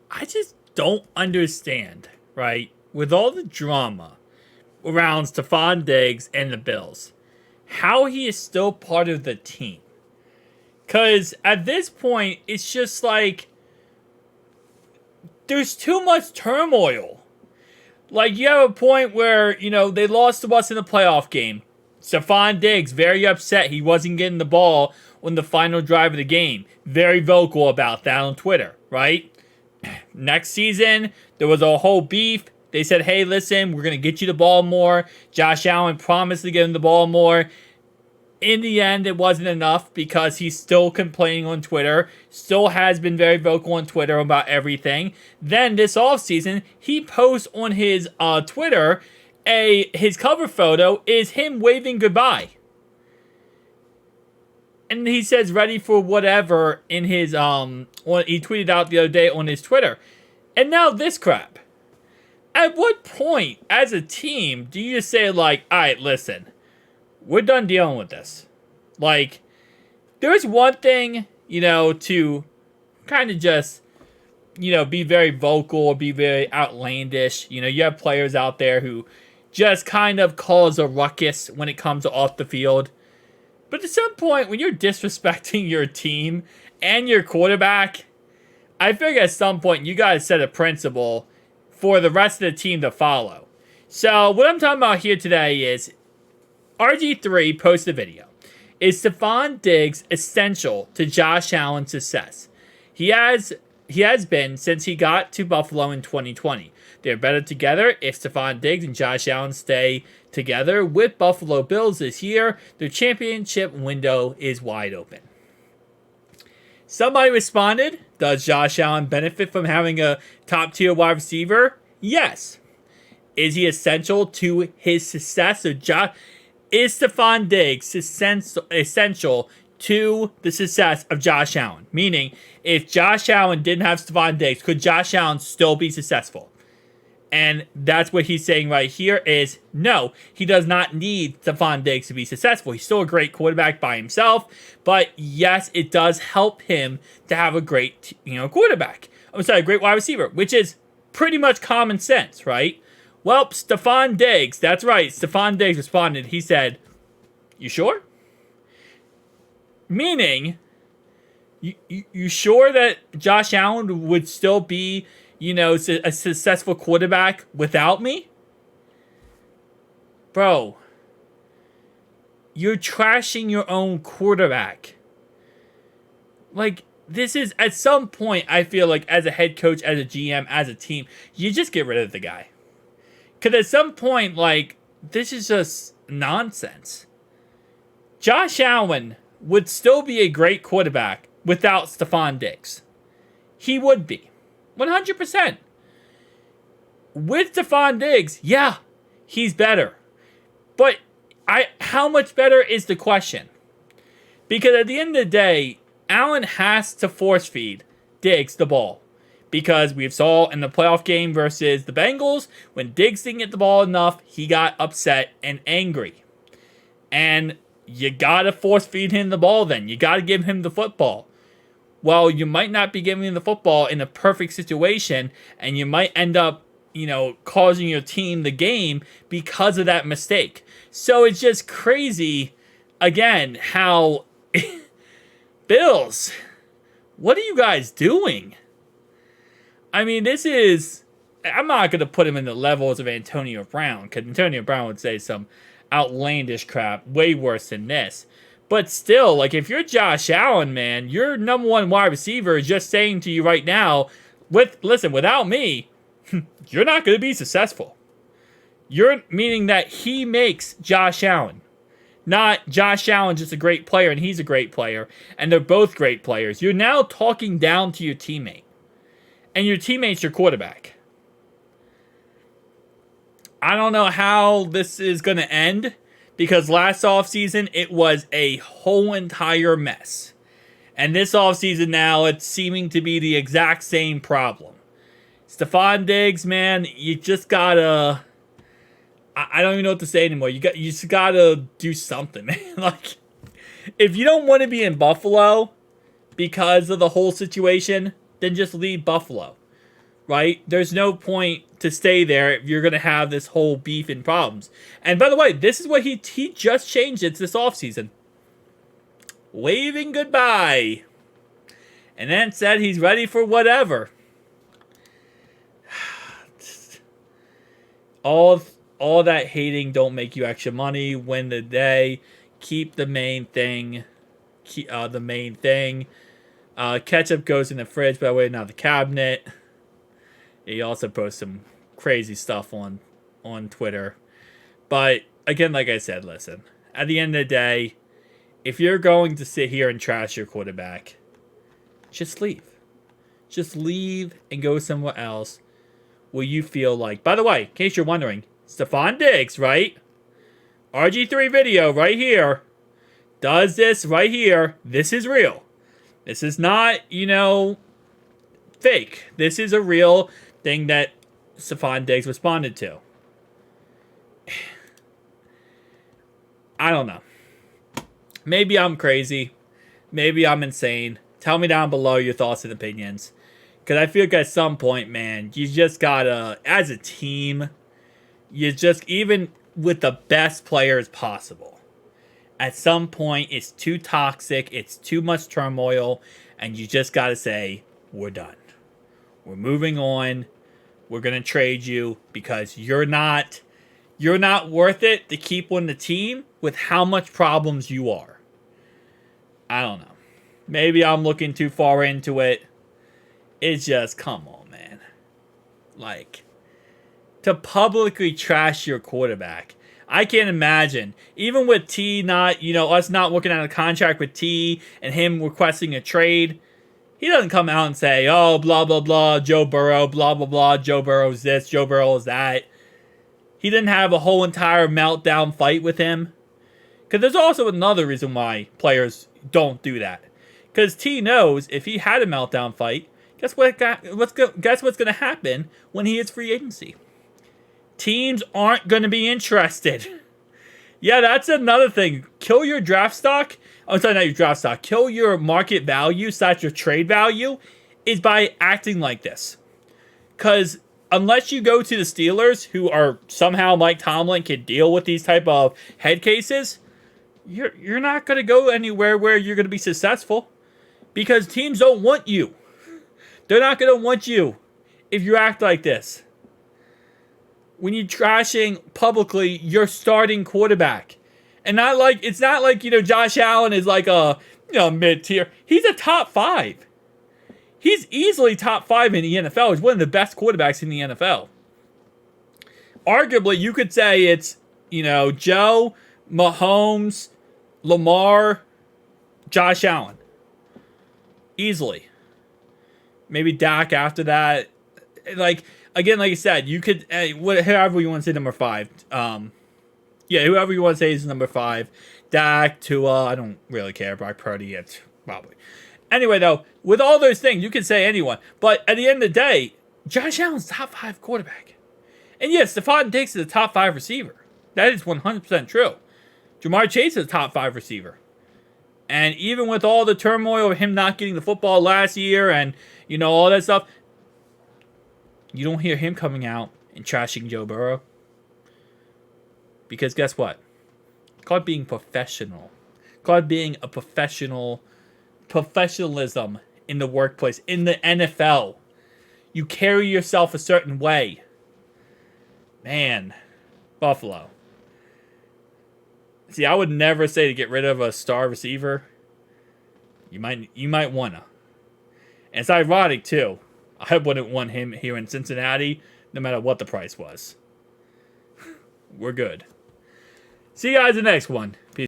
I just don't understand, right? With all the drama around Stefon Diggs and the Bills, how he is still part of the team. Because at this point, it's just like there's too much turmoil. Like, you have a point where, they lost to us in the playoff game. Stefon Diggs, very upset he wasn't getting the ball on the final drive of the game. Very vocal about that on Twitter, right? Next season, there was a whole beef. They said, hey, listen, we're going to get you the ball more. Josh Allen promised to get him the ball more. In the end, it wasn't enough because he's still complaining on Twitter, still has been very vocal on Twitter about everything. Then this offseason, he posts on his Twitter, his cover photo is him waving goodbye. And he says ready for whatever in his, he tweeted out the other day on his Twitter. And now this crap. At what point, as a team, do you just say, like, all right, listen, we're done dealing with this? Like, there's one thing, to kind of just, be very vocal or be very outlandish. You have players out there who just kind of cause a ruckus when it comes off the field. But at some point, when you're disrespecting your team and your quarterback, I figure at some point you got to set a principle for the rest of the team to follow. So what I'm talking about here today is RG3 posted a video. Is Stefon Diggs essential to Josh Allen's success? He has been since he got to Buffalo in 2020. They're better together if Stefon Diggs and Josh Allen stay together with Buffalo Bills this year. Their championship window is wide open. Somebody responded, does Josh Allen benefit from having a top-tier wide receiver? Yes. Is he essential to his success? Is Stefon Diggs essential to the success of Josh Allen? Meaning, if Josh Allen didn't have Stefon Diggs, could Josh Allen still be successful? And that's what he's saying right here is, no, he does not need Stefon Diggs to be successful. He's still a great quarterback by himself, but yes, it does help him to have a great, quarterback. I'm sorry, a great wide receiver, which is pretty much common sense, right? Well, Stefon Diggs, that's right, Stefon Diggs responded. He said, you sure? Meaning, you sure that Josh Allen would still be, a successful quarterback without me? Bro, you're trashing your own quarterback. Like, this is, at some point, I feel like, as a head coach, as a GM, as a team, you just get rid of the guy. Because at some point, like, this is just nonsense. Josh Allen would still be a great quarterback without Stefon Diggs. He would be. 100%. With Stefon Diggs, yeah, he's better. But how much better is the question? Because at the end of the day, Allen has to force feed Diggs the ball. Because we saw in the playoff game versus the Bengals, when Diggs didn't get the ball enough, he got upset and angry. And you gotta force feed him the ball then. You gotta give him the football. Well, you might not be giving him the football in a perfect situation, and you might end up, causing your team the game because of that mistake. So it's just crazy, again, how Bills, what are you guys doing? I mean, this is, I'm not going to put him in the levels of Antonio Brown, because Antonio Brown would say some outlandish crap way worse than this. But still, like, if you're Josh Allen, man, your number one wide receiver is just saying to you right now, listen, without me, you're not going to be successful. You're meaning that he makes Josh Allen. Not Josh Allen just a great player and he's a great player, and they're both great players. You're now talking down to your teammate. And your teammate's your quarterback. I don't know how this is going to end. Because last offseason, it was a whole entire mess. And this offseason now, it's seeming to be the exact same problem. Stefon Diggs, man, you just gotta... I don't even know what to say anymore. You just gotta do something, man. Like, if you don't want to be in Buffalo because of the whole situation, then just leave Buffalo. right? There's no point to stay there if you're going to have this whole beef and problems. And by the way, this is what he just changed it this offseason. Waving goodbye. And then said he's ready for whatever. All that hating don't make you extra money. Win the day. Keep the main thing. The main thing. Ketchup goes in the fridge, by the way, not the cabinet. He also posts some crazy stuff on Twitter. But again, like I said, listen. At the end of the day, if you're going to sit here and trash your quarterback, just leave. Just leave and go somewhere else where you feel like... By the way, in case you're wondering, Stefon Diggs, right? RG3 video right here. Does this right here. This is real. This is not, fake. This is a real thing that Stefon Diggs responded to. I don't know. Maybe I'm crazy. Maybe I'm insane. Tell me down below your thoughts and opinions. Because I feel like at some point, man, you just gotta, as a team, you just, even with the best players possible, at some point, it's too toxic, it's too much turmoil, and you just gotta say, we're done. We're moving on. We're gonna trade you because you're not worth it to keep on the team with how much problems you are. I don't know. Maybe I'm looking too far into it. It's just, come on, man. Like, to publicly trash your quarterback. I can't imagine. Even with T not, us not working on a contract with T and him requesting a trade, he doesn't come out and say, oh, blah, blah, blah, Joe Burrow, blah, blah, blah, Joe Burrow's this, Joe Burrow's that. He didn't have a whole entire meltdown fight with him. Because there's also another reason why players don't do that. Because T knows if he had a meltdown fight, guess what's going to happen when he hits free agency? Teams aren't going to be interested. Yeah, that's another thing. Kill your draft stock. Oh, sorry, not your draft stock. Kill your market value / your trade value is by acting like this. Because unless you go to the Steelers, who are somehow Mike Tomlin can deal with these type of head cases, you're not going to go anywhere where you're going to be successful. Because teams don't want you. They're not going to want you if you act like this. When you're trashing publicly your starting quarterback. And it's not like, Josh Allen is like a, mid-tier. He's a top 5. He's easily top 5 in the NFL. He's one of the best quarterbacks in the NFL. Arguably, you could say it's, Joe, Mahomes, Lamar, Josh Allen. Easily. Maybe Dak after that. Like I said, you could, whoever you want to say number 5. Whoever you want to say is number 5. Dak, Tua, I don't really care. Brock Purdy, it's probably. Anyway, though, with all those things, you can say anyone. But at the end of the day, Josh Allen's top 5 quarterback. And yes, Stefon Diggs is a top 5 receiver. That is 100% true. Jamar Chase is a top 5 receiver. And even with all the turmoil of him not getting the football last year and, all that stuff, you don't hear him coming out and trashing Joe Burrow. Because guess what? It's called being professional. It's called being a professionalism in the workplace, in the NFL. You carry yourself a certain way. Man, Buffalo. See, I would never say to get rid of a star receiver. You might wanna. And it's ironic too. I wouldn't want him here in Cincinnati, no matter what the price was. We're good. See you guys in the next one. Peace.